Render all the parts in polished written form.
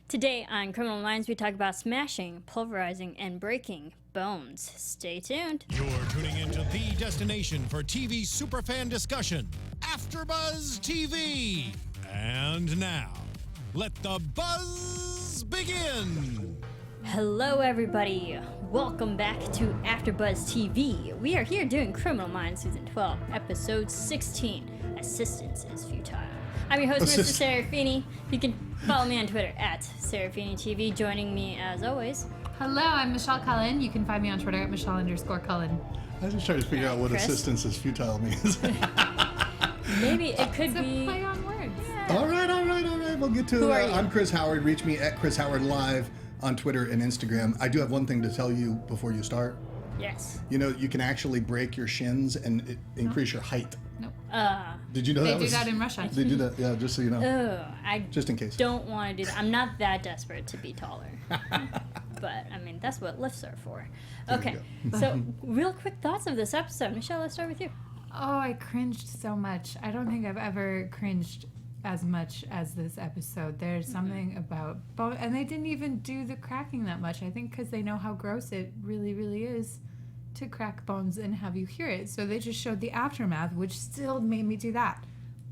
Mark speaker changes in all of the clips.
Speaker 1: Today on Criminal Minds, we talk about smashing, pulverizing, and breaking bones. Stay tuned.
Speaker 2: You're tuning into the destination for TV superfan discussion, AFTERBUZZ TV. And now, let the buzz begin.
Speaker 1: Hello, everybody. Welcome back to AFTERBUZZ TV. We are here doing Criminal Minds Season 12, Episode 16, Assistance is Futile. I'm your host, Marisa Serafini. You can follow me on Twitter at SeraphiniTV. Joining me, as always.
Speaker 3: Hello, I'm Michelle Cullen. You can find me on Twitter at Michelle_Cullen.
Speaker 4: I was just trying to figure out what
Speaker 1: Chris?
Speaker 4: assistance is futile means.
Speaker 1: Maybe it could
Speaker 3: It's
Speaker 1: be...
Speaker 3: a play on words.
Speaker 1: Yeah.
Speaker 4: All right. We'll get to
Speaker 1: Who are
Speaker 4: it.
Speaker 1: you?
Speaker 4: I'm Chris Howard. Reach me at Chris Howard Live on Twitter and Instagram. I do have one thing to tell you before you start.
Speaker 1: Yes.
Speaker 4: You know, you can actually break your shins and increase your height.
Speaker 3: Nope.
Speaker 4: Did you know
Speaker 3: They
Speaker 4: that
Speaker 3: do
Speaker 4: was...
Speaker 3: that in Russia.
Speaker 4: They do that, yeah, just so you know.
Speaker 1: I
Speaker 4: Just in case.
Speaker 1: don't want to do that. I'm not that desperate to be taller. But, I mean, that's what lifts are for. Okay, so real quick thoughts of this episode. Michelle, let's start with you.
Speaker 3: Oh, I cringed so much. I don't think I've ever cringed as much as this episode. There's something about bone, and they didn't even do the cracking that much. I think because they know how gross it really, really is to crack bones and have you hear it. So they just showed the aftermath, which still made me do that.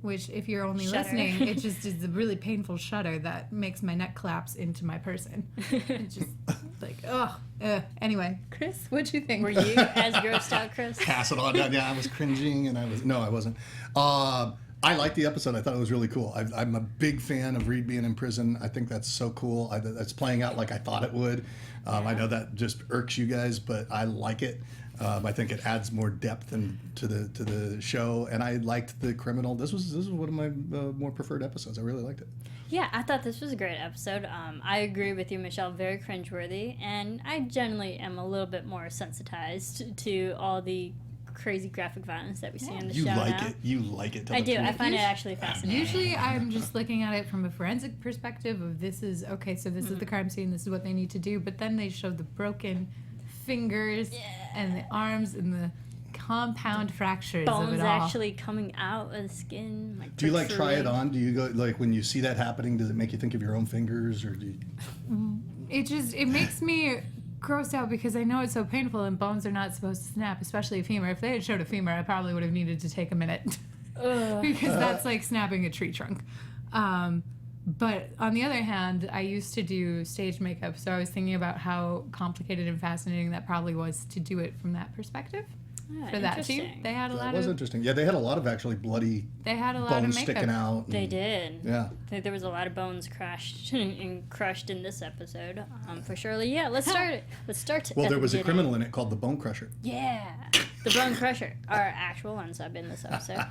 Speaker 3: Which, if you're only
Speaker 1: Shudder.
Speaker 3: listening, it just is a really painful shudder that makes my neck collapse into my person. It's just like, Anyway, Chris, what'd you think?
Speaker 1: Were you as grossed out, Chris?
Speaker 4: Pass it on down. Yeah, I was cringing and I wasn't. I liked the episode. I thought it was really cool. I'm a big fan of Reed being in prison. I think that's so cool. That's playing out like I thought it would. I know that just irks you guys, but I like it. I think it adds more depth to the show, and I liked the criminal. This was one of my more preferred episodes. I really liked it.
Speaker 1: Yeah, I thought this was a great episode. I agree with you, Michelle. Very cringeworthy, and I generally am a little bit more sensitized to all the crazy graphic violence that we see on the show now.
Speaker 4: You like it.
Speaker 1: I do. I find it actually fascinating.
Speaker 3: Usually I'm just looking at it from a forensic perspective of this is the crime scene, this is what they need to do, but then they show the broken fingers and the arms and the compound fractures of
Speaker 1: Bones
Speaker 3: it all.
Speaker 1: actually coming out of the skin. Like,
Speaker 4: Do you like try it
Speaker 1: protruding.
Speaker 4: on? Do you go like when you see that happening? Does it make you think of your own fingers, or do you...
Speaker 3: It makes me grossed out because I know it's so painful and bones are not supposed to snap, especially a femur. If they had showed a femur, I probably would have needed to take a minute because that's like snapping a tree trunk. But on the other hand, I used to do stage makeup, so I was thinking about how complicated and fascinating that probably was to do it from that perspective. For that too, they had a lot
Speaker 4: That was
Speaker 3: of
Speaker 4: interesting. Yeah, they had a lot of actually bloody
Speaker 3: of
Speaker 4: bones
Speaker 3: makeup
Speaker 4: sticking out.
Speaker 1: They did.
Speaker 4: Yeah.
Speaker 1: There was a lot of bones crushed and crushed in this episode, for sure. Yeah, let's start.
Speaker 4: Well, there was a
Speaker 1: beginning.
Speaker 4: criminal in it called the Bone Crusher.
Speaker 1: Yeah, the Bone Crusher, our actual one sub in this episode.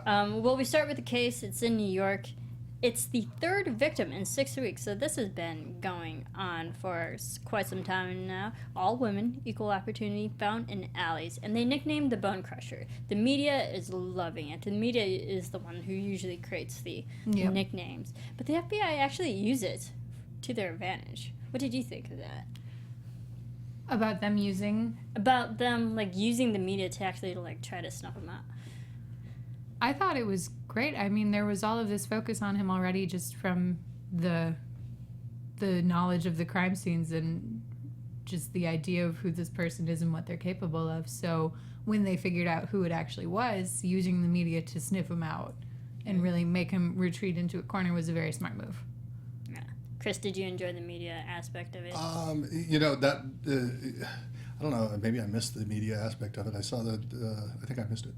Speaker 1: Well, we start with the case. It's in New York. It's the third victim in 6 weeks, so this has been going on for quite some time now. All women, equal opportunity, found in alleys, and they nicknamed the Bone Crusher. The media is loving it. The media is the one who usually creates the nicknames, but the FBI actually use it to their advantage. What did you think of that?
Speaker 3: about them using.
Speaker 1: About them using the media to actually try to snuff him out.
Speaker 3: I thought it was great. I mean, there was all of this focus on him already just from the knowledge of the crime scenes and just the idea of who this person is and what they're capable of. So when they figured out who it actually was, using the media to sniff him out and really make him retreat into a corner was a very smart move.
Speaker 1: Yeah. Chris, did you enjoy the media aspect of it?
Speaker 4: I don't know. Maybe I missed the media aspect of it. I saw that. I think I missed it.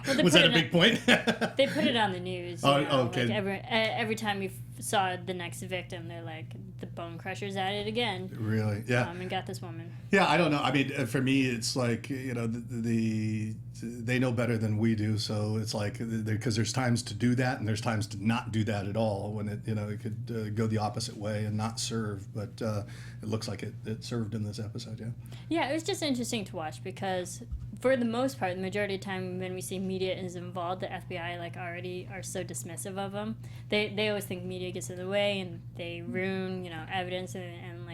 Speaker 1: Well,
Speaker 4: was that a big point?
Speaker 1: They put it on the news.
Speaker 4: Okay.
Speaker 1: Every time we saw the next victim, they're like, the Bone Crusher's at it again.
Speaker 4: Really? Yeah.
Speaker 1: And got this woman.
Speaker 4: Yeah, I don't know. I mean, for me, it's like, they know better than we do. So it's like, because there's times to do that and there's times to not do that at all when it could go the opposite way and not serve. But it looks like it served in this episode, yeah.
Speaker 1: Yeah, it was just interesting to watch because for the most part, the majority of the time when we see media is involved, the FBI already are so dismissive of them. They always think media gets in the way and they ruin evidence and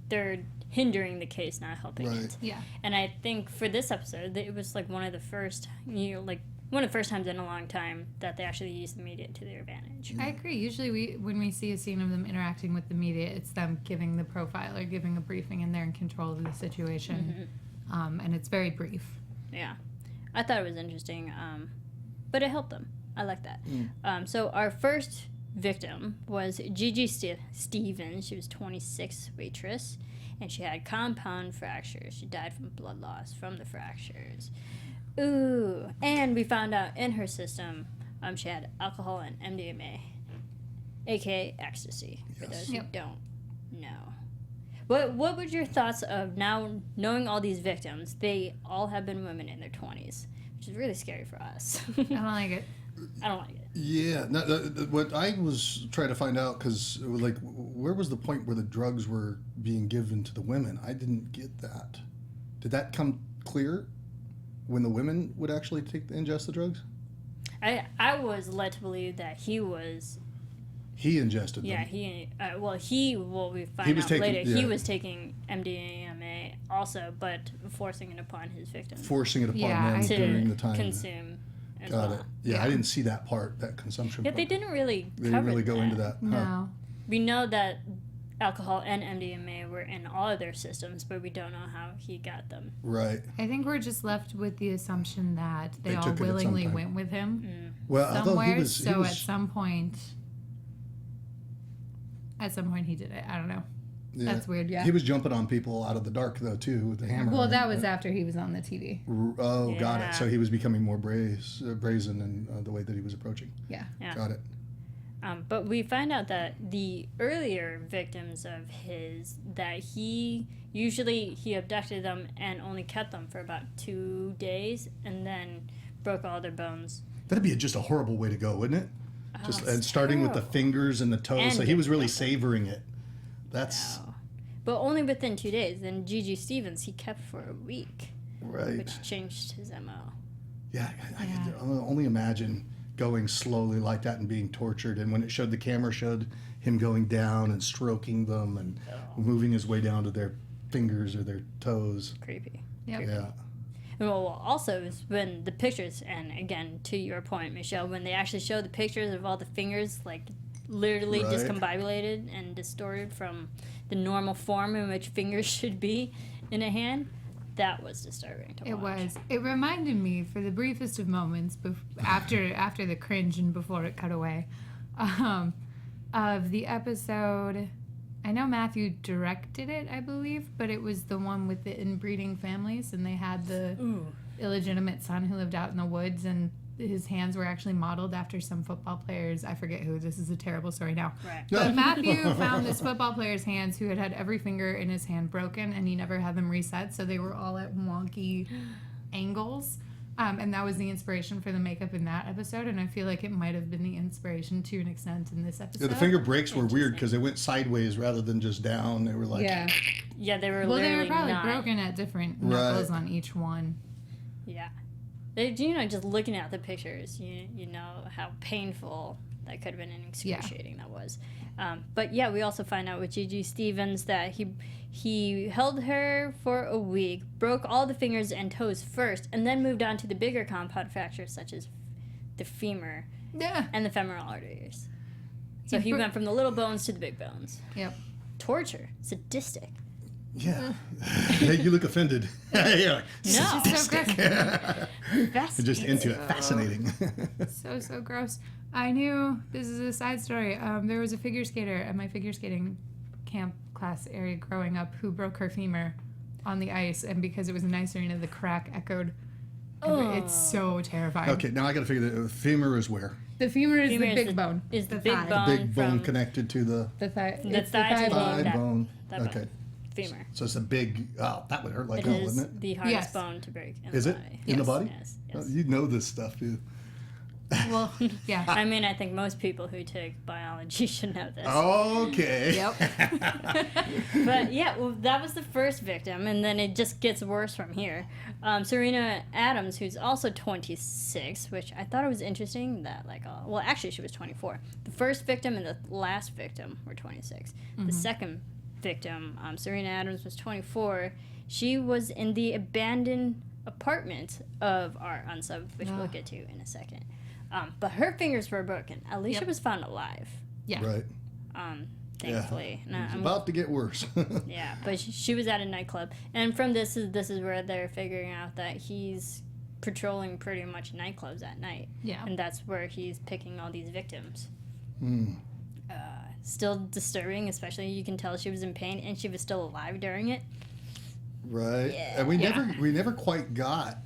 Speaker 1: they're hindering the case, not helping it.
Speaker 3: Yeah.
Speaker 1: And I think for this episode, it was one of the first one of the first times in a long time that they actually use the media to their advantage.
Speaker 3: I agree. Usually when we see a scene of them interacting with the media, it's them giving the profile or giving a briefing, and they're in control of the situation. And it's very brief.
Speaker 1: Yeah. I thought it was interesting, but it helped them. I like that. So our first victim was Gigi Stevens. She was 26, waitress, and she had compound fractures. She died from blood loss from the fractures. Ooh. And we found out in her system she had alcohol and MDMA, aka ecstasy, for those who don't know. What were your thoughts of now knowing all these victims? They all have been women in their 20s, which is really scary for us.
Speaker 3: I don't like it.
Speaker 1: I don't like it.
Speaker 4: Yeah, no, what I was trying to find out, because like, where was the point where the drugs were being given to the women? I didn't get that. Did that come clear when the women would actually ingest the drugs?
Speaker 1: I was led to believe that he ingested them.
Speaker 3: Yeah,
Speaker 1: we find out later, he was taking MDMA also, but forcing it upon his victims.
Speaker 4: Forcing it upon them during the time.
Speaker 1: Consume.
Speaker 4: Got it. Yeah, I didn't see that part, that consumption part.
Speaker 1: They didn't really
Speaker 4: They didn't really go into that.
Speaker 3: No.
Speaker 1: We know that alcohol and MDMA were in all of their systems, but we don't know how he got them.
Speaker 4: Right.
Speaker 3: I think we're just left with the assumption that they all
Speaker 4: took it at some
Speaker 3: willingly
Speaker 4: time.
Speaker 3: went with him
Speaker 4: Well, although
Speaker 3: somewhere.
Speaker 4: he was,
Speaker 3: At some point he did it. I don't know.
Speaker 4: yeah.
Speaker 3: That's weird, yeah.
Speaker 4: He was jumping on people out of the dark, though, too, with the hammer.
Speaker 3: Well,
Speaker 4: right?
Speaker 3: that was after he was on the TV.
Speaker 4: Oh, got
Speaker 1: Yeah.
Speaker 4: it. So he was becoming more brazen in the way that he was approaching.
Speaker 3: Yeah.
Speaker 4: Got it.
Speaker 1: But we find out that the earlier victims of his, that he abducted them and only kept them for about 2 days and then broke all their bones.
Speaker 4: That'd be just a horrible way to go, wouldn't it? Just
Speaker 1: it's
Speaker 4: and starting with the
Speaker 1: terrible.
Speaker 4: fingers and the toes.
Speaker 1: And
Speaker 4: So he was really
Speaker 1: getting
Speaker 4: savoring it. That's
Speaker 1: But only within 2 days. Then Gigi Stevens, he kept for a week,
Speaker 4: right.
Speaker 1: which changed his MO.
Speaker 4: Yeah, I could only imagine going slowly like that and being tortured. And when it showed, the camera showed him going down and stroking them and moving his way down to their fingers or their toes.
Speaker 1: Creepy.
Speaker 3: Yep.
Speaker 4: Yeah.
Speaker 1: Well, also is when the pictures, and again, to your point, Michelle, when they actually show the pictures of all the fingers, like literally
Speaker 4: Right.
Speaker 1: discombobulated and distorted from the normal form in which fingers should be in a hand, that was disturbing to watch.
Speaker 3: It was. It reminded me, for the briefest of moments, after the cringe and before it cut away, of the episode. I know Matthew directed it, I believe, but it was the one with the inbreeding families, and they had the illegitimate son who lived out in the woods, and his hands were actually modeled after some football players. I forget who. This is a terrible story now.
Speaker 1: Right.
Speaker 3: But Matthew found this football player's hands who had every finger in his hand broken, and he never had them reset, so they were all at wonky angles. And that was the inspiration for the makeup in that episode, and I feel like it might have been the inspiration to an extent in this episode.
Speaker 4: Yeah, the finger breaks were weird because they went sideways rather than just down. They were like,
Speaker 1: Yeah, they were
Speaker 3: Well, they
Speaker 1: literally
Speaker 3: were probably
Speaker 1: not.
Speaker 3: broken at different
Speaker 4: Right.
Speaker 3: knuckles on each one.
Speaker 1: Yeah. Just looking at the pictures, you know how painful that could have been and excruciating that was. But yeah, we also find out with Gigi Stevens that he held her for a week, broke all the fingers and toes first, and then moved on to the bigger compound fractures such as the femur
Speaker 3: Yeah.
Speaker 1: and the femoral arteries. So he went from the little bones to the big bones.
Speaker 3: Yep.
Speaker 1: Torture, sadistic.
Speaker 4: yeah. Hey, you look offended. Yeah.
Speaker 1: No,
Speaker 3: So gross.
Speaker 4: You're just into it. Fascinating.
Speaker 3: So gross. I knew, this is a side story, there was a figure skater at my figure skating camp class area growing up who broke her femur on the ice, and because it was an ice arena, the crack echoed. It's so terrifying.
Speaker 4: Okay, now I got to figure that the femur is where?
Speaker 3: The femur is
Speaker 1: Femur
Speaker 3: the
Speaker 1: is
Speaker 3: big
Speaker 1: the-
Speaker 3: bone.
Speaker 1: is the
Speaker 3: The
Speaker 1: big
Speaker 3: thigh.
Speaker 1: bone.
Speaker 4: Big bone
Speaker 1: from
Speaker 4: connected to the
Speaker 3: The thigh.
Speaker 1: the
Speaker 3: It's
Speaker 1: thigh to the
Speaker 4: thigh
Speaker 1: that-
Speaker 4: bone.
Speaker 1: that
Speaker 4: Okay.
Speaker 1: bone. Femur.
Speaker 4: So it's a big, that would hurt like
Speaker 1: It
Speaker 4: hell,
Speaker 1: is
Speaker 4: wouldn't it?
Speaker 1: the hardest
Speaker 3: Yes.
Speaker 1: bone to break in
Speaker 4: Is
Speaker 1: the
Speaker 4: it?
Speaker 1: body.
Speaker 4: In the body?
Speaker 1: Yes.
Speaker 4: Oh,
Speaker 1: Yes.
Speaker 4: you know this stuff, dude.
Speaker 3: Well, yeah.
Speaker 1: I mean, I think most people who take biology should know this.
Speaker 4: Okay.
Speaker 3: Yep.
Speaker 1: But yeah, well, that was the first victim, and then it just gets worse from here. Serena Adams, who's also 26, which I thought it was interesting that, well, actually, she was 24. The first victim and the last victim were 26. The second victim, Serena Adams, was 24. She was in the abandoned apartment of our unsub, which we'll get to in a second. But her fingers were broken. Alicia was found alive.
Speaker 3: Yeah.
Speaker 4: Right.
Speaker 1: Thankfully.
Speaker 4: Yeah. It's about to get worse.
Speaker 1: Yeah, but she was at a nightclub, and from this is where they're figuring out that he's patrolling pretty much nightclubs at night.
Speaker 3: Yeah.
Speaker 1: And that's where he's picking all these victims. Still disturbing, especially you can tell she was in pain and she was still alive during it.
Speaker 4: Right.
Speaker 1: Yeah.
Speaker 4: And we never quite got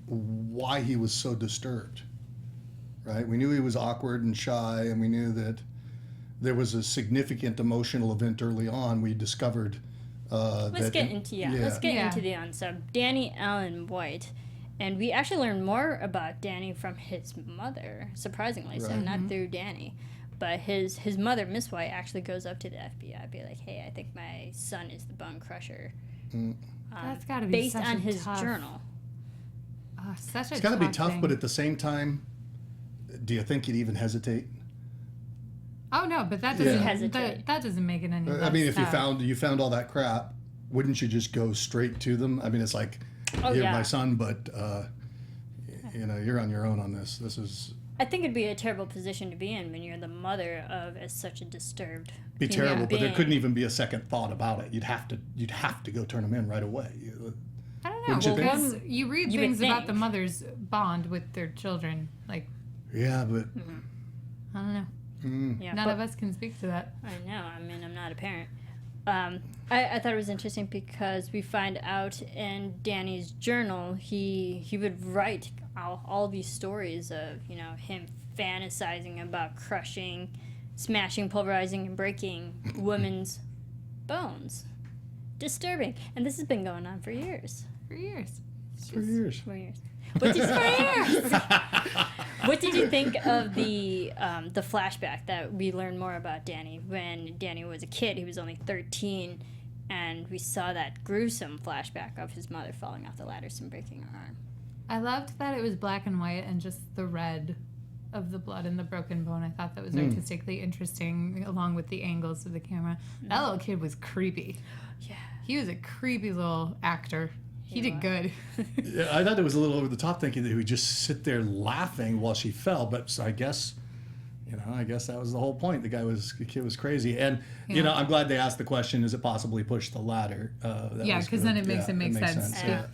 Speaker 4: why he was so disturbed. Right? We knew he was awkward and shy, and we knew that there was a significant emotional event early on. We discovered
Speaker 1: Let's get into the unsub. Danny Allen White. And we actually learned more about Danny from his mother, surprisingly, so not through Danny. But his mother, Miss White, actually goes up to the FBI, be like, "Hey, I think my son is the bone crusher."
Speaker 3: That's got to be
Speaker 1: based
Speaker 3: such
Speaker 1: on
Speaker 3: a
Speaker 1: his
Speaker 3: tough,
Speaker 1: journal.
Speaker 3: Oh, such a
Speaker 4: It's got to be
Speaker 3: tough
Speaker 4: tough,
Speaker 3: thing.
Speaker 4: but at the same time, do you think he'd even hesitate?
Speaker 3: Oh no, but that doesn't
Speaker 1: hesitate.
Speaker 3: that doesn't make it any less
Speaker 4: I mean, if
Speaker 3: tough.
Speaker 4: you found all that crap, wouldn't you just go straight to them? I mean, it's like, you're my son, but you're on your own on this. This is
Speaker 1: I think it'd be a terrible position to be in when you're the mother of such a disturbed.
Speaker 4: be terrible, but there
Speaker 1: being.
Speaker 4: couldn't even be a second thought about it. You'd have to go turn them in right away.
Speaker 3: I don't
Speaker 4: Wouldn't
Speaker 3: know,
Speaker 4: you think?
Speaker 3: because you read
Speaker 1: You would
Speaker 3: things about
Speaker 1: think.
Speaker 3: the mother's bond with their children. Like,
Speaker 4: Yeah, but
Speaker 3: I don't know.
Speaker 1: Yeah,
Speaker 3: None
Speaker 1: but-
Speaker 3: of us can speak to that.
Speaker 1: I know. I mean, I'm not a parent. I thought it was interesting because we find out in Danny's journal he would write all these stories of him fantasizing about crushing, smashing, pulverizing, and breaking women's bones. Disturbing, and this has been going on for years.
Speaker 3: For years.
Speaker 4: for years.
Speaker 1: For years. What did you think of the flashback that we learned more about Danny when Danny was a kid? He was only 13, and we saw that gruesome flashback of his mother falling off the ladders and breaking her arm.
Speaker 3: I loved that it was black and white and just the red of the blood and the broken bone. I thought that was artistically interesting, along with the angles of the camera. That little kid was creepy.
Speaker 1: Yeah.
Speaker 3: He was a creepy little actor. He did good.
Speaker 4: Yeah, I thought it was a little over the top, thinking that he would just sit there laughing while she fell. But so I guess that was the whole point. The kid was crazy, and I'm glad they asked the question: is it possibly push the ladder?
Speaker 3: Yeah, because then it makes make sense.
Speaker 1: Yeah.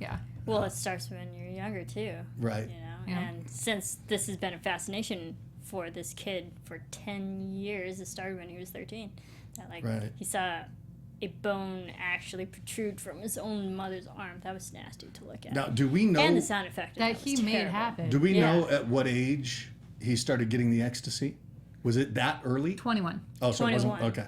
Speaker 3: Yeah.
Speaker 1: Well, it starts when you're younger too.
Speaker 4: Right.
Speaker 3: Yeah.
Speaker 1: And since this has been a fascination for this kid for 10 years, it started when he was 13. That
Speaker 4: Right.
Speaker 1: he saw a bone actually protrude from his own mother's arm. That was nasty to look at.
Speaker 4: Now, do we know
Speaker 1: And the sound effect of
Speaker 3: That
Speaker 1: was
Speaker 3: he made
Speaker 1: terrible.
Speaker 3: happen.
Speaker 4: Do we
Speaker 1: Yeah.
Speaker 4: know at what age he started getting the ecstasy? Was it that early?
Speaker 3: 21.
Speaker 4: Oh, so it wasn't
Speaker 1: 21.
Speaker 4: okay.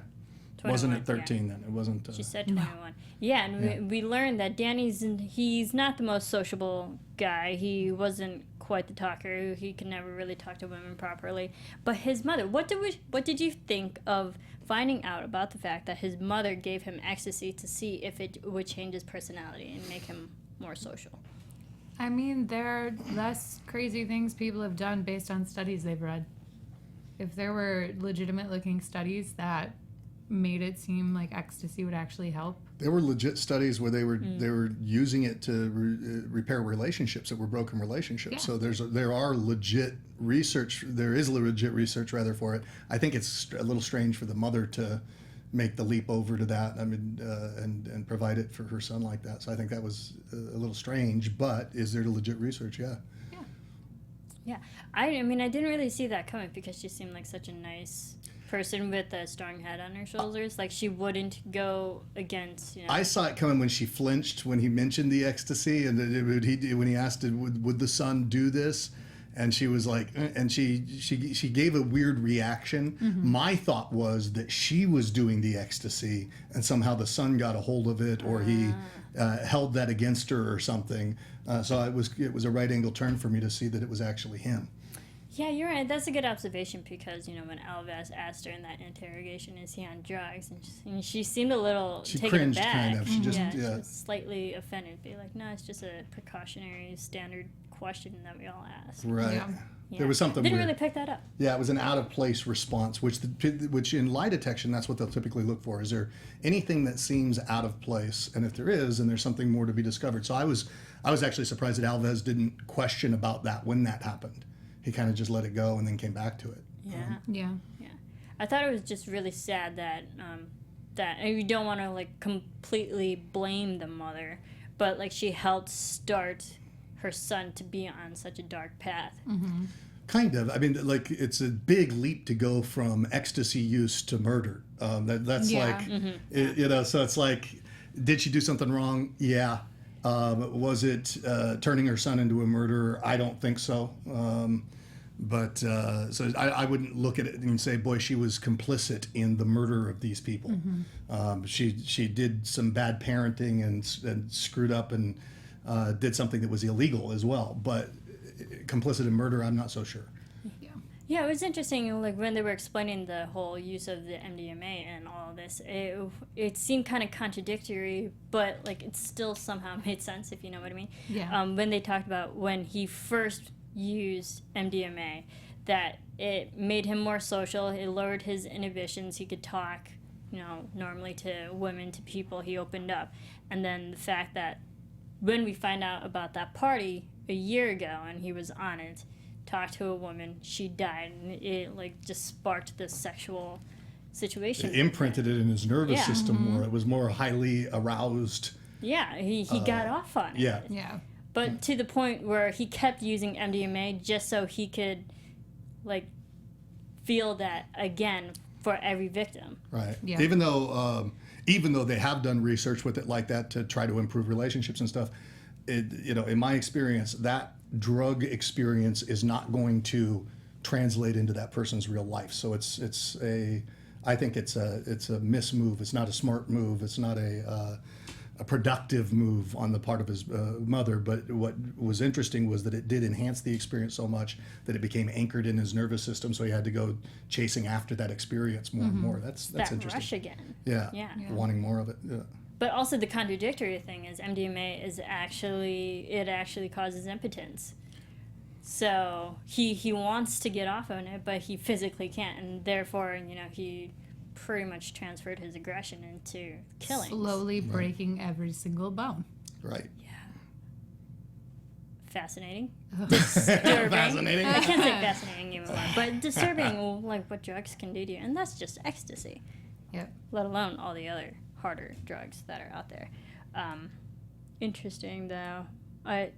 Speaker 4: Wasn't
Speaker 1: 21,
Speaker 4: at 13 then? It wasn't.
Speaker 1: She said 21. Yeah, and we learned that he's not the most sociable guy. He wasn't quite the talker. He could never really talk to women properly. But his mother, what did you think of finding out about the fact that his mother gave him ecstasy to see if it would change his personality and make him more social?
Speaker 3: I mean, there are less crazy things people have done based on studies they've read. If there were legitimate looking studies that made it seem like ecstasy would actually help.
Speaker 4: There were legit studies where they were using it to repair relationships that were broken relationships.
Speaker 3: Yeah.
Speaker 4: So there are legit research. There is legit research rather for it. I think it's a little strange for the mother to make the leap over to that. I mean, and provide it for her son like that. So I think that was a little strange. But is there legit research? Yeah.
Speaker 1: Yeah. I mean, I didn't really see that coming because she seemed like such a nice person with a strong head on her shoulders. Like, she wouldn't go against,
Speaker 4: I saw it coming when she flinched when he mentioned the ecstasy, and when he asked, would the son do this, and she was like, and she gave a weird reaction. My thought was that she was doing the ecstasy, and somehow the son got a hold of it, or he held that against her or something. So it was a right angle turn for me to see that it was actually him.
Speaker 1: Yeah, you're right. That's a good observation because, when Elvis asked her in that interrogation, is he on drugs? And she seemed a little
Speaker 4: She
Speaker 1: taken
Speaker 4: cringed,
Speaker 1: aback.
Speaker 4: kind of. She just,
Speaker 1: she was slightly offended. Be like, no, it's just a precautionary standard question that we all ask.
Speaker 4: Right.
Speaker 3: Yeah.
Speaker 1: Yeah.
Speaker 4: There was something
Speaker 1: Didn't
Speaker 4: weird.
Speaker 1: really pick that up.
Speaker 4: Yeah, it was an out-of-place response, which in lie detection, that's what they'll typically look for. Is there anything that seems out of place? And if there is, then there's something more to be discovered. So I was actually surprised that Alves didn't question about that when that happened. He kind of just let it go and then came back to it.
Speaker 3: Yeah.
Speaker 1: I thought it was just really sad that and you don't want to like completely blame the mother, but like she helped start her son to be on such a dark path.
Speaker 4: Kind of. I mean, like, it's a big leap to go from ecstasy use to murder. That's like, you know, so it's like, did she do something wrong? Yeah. Was it turning her son into a murderer? I don't think so. So I wouldn't look at it and say, boy, she was complicit in the murder of these people. She did some bad parenting and screwed up and did something that was illegal as well. But complicit in murder, I'm not so sure.
Speaker 1: Yeah, it was interesting, like, when they were explaining the whole use of the MDMA and all this, it seemed kind of contradictory, but, like, it still somehow made sense, if you know what I mean.
Speaker 3: Yeah.
Speaker 1: When they talked about when he first used MDMA, that it made him more social, it lowered his inhibitions, he could talk, you know, normally to women, to people, he opened up. And then the fact that when we find out about that party a year ago and he was on it, talked to a woman, she died, and it like just sparked this sexual situation.
Speaker 4: It imprinted it in his nervous system more. It was more highly aroused.
Speaker 1: Yeah, he got off on it.
Speaker 3: Yeah.
Speaker 1: But to the point where he kept using MDMA just so he could like feel that again for every victim.
Speaker 4: Right.
Speaker 3: Yeah.
Speaker 4: Even though they have done research with it like that to try to improve relationships and stuff, you know, in my experience, that drug experience is not going to translate into that person's real life. So I think it's a mismove. It's not a smart move. It's not a productive move on the part of his mother. But what was interesting was that it did enhance the experience so much that it became anchored in his nervous system. So he had to go chasing after that experience more and more. That's
Speaker 1: that
Speaker 4: interesting.
Speaker 1: rush again.
Speaker 4: Yeah. Wanting more of it. Yeah.
Speaker 1: But also the contradictory thing is MDMA is actually causes impotence. So he wants to get off on it, but he physically can't, and therefore, you know, he pretty much transferred his aggression into killing.
Speaker 3: Slowly breaking every single bone.
Speaker 4: Right.
Speaker 1: Yeah. Fascinating. Disturbing.
Speaker 4: Fascinating.
Speaker 1: I can't say fascinating even more, but disturbing, like what drugs can do to you, and that's just ecstasy.
Speaker 3: Yep.
Speaker 1: Let alone all the other harder drugs that are out there. Interesting though. I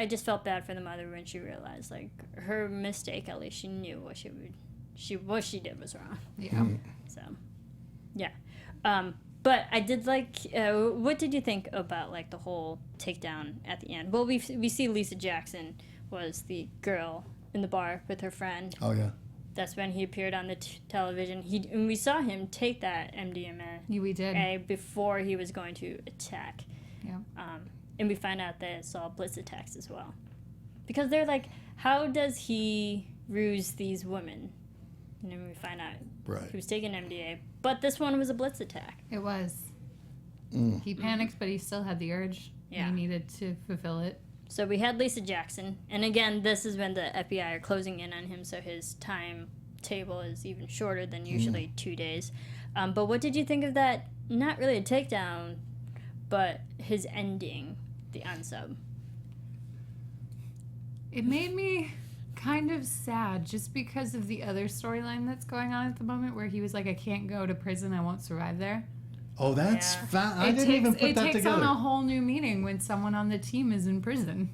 Speaker 1: just felt bad for the mother when she realized like her mistake. At least she knew what she did was wrong.
Speaker 3: Yeah.
Speaker 1: So, yeah. But I did like. What did you think about like the whole takedown at the end? Well, we see Lisa Jackson was the girl in the bar with her friend.
Speaker 4: Oh yeah.
Speaker 1: That's when he appeared on the television. And we saw him take that MDMA.
Speaker 3: We did.
Speaker 1: Before he was going to attack.
Speaker 3: Yeah.
Speaker 1: And we find out that it's all blitz attacks as well. Because they're like, how does he ruse these women? And then we find out he was taking MDA. But this one was a blitz attack.
Speaker 3: It was. He panicked, but he still had the urge.
Speaker 1: Yeah.
Speaker 3: He needed to fulfill it.
Speaker 1: So we had Lisa Jackson. And again, this is when the FBI are closing in on him, so his timetable is even shorter than usually 2 days. But what did you think of that? Not really a takedown, but his ending, the unsub.
Speaker 3: It made me kind of sad just because of the other storyline that's going on at the moment where he was like, I can't go to prison, I won't survive there.
Speaker 4: Oh, that's I didn't even put that together.
Speaker 3: It takes on a whole new meaning when someone on the team is in prison.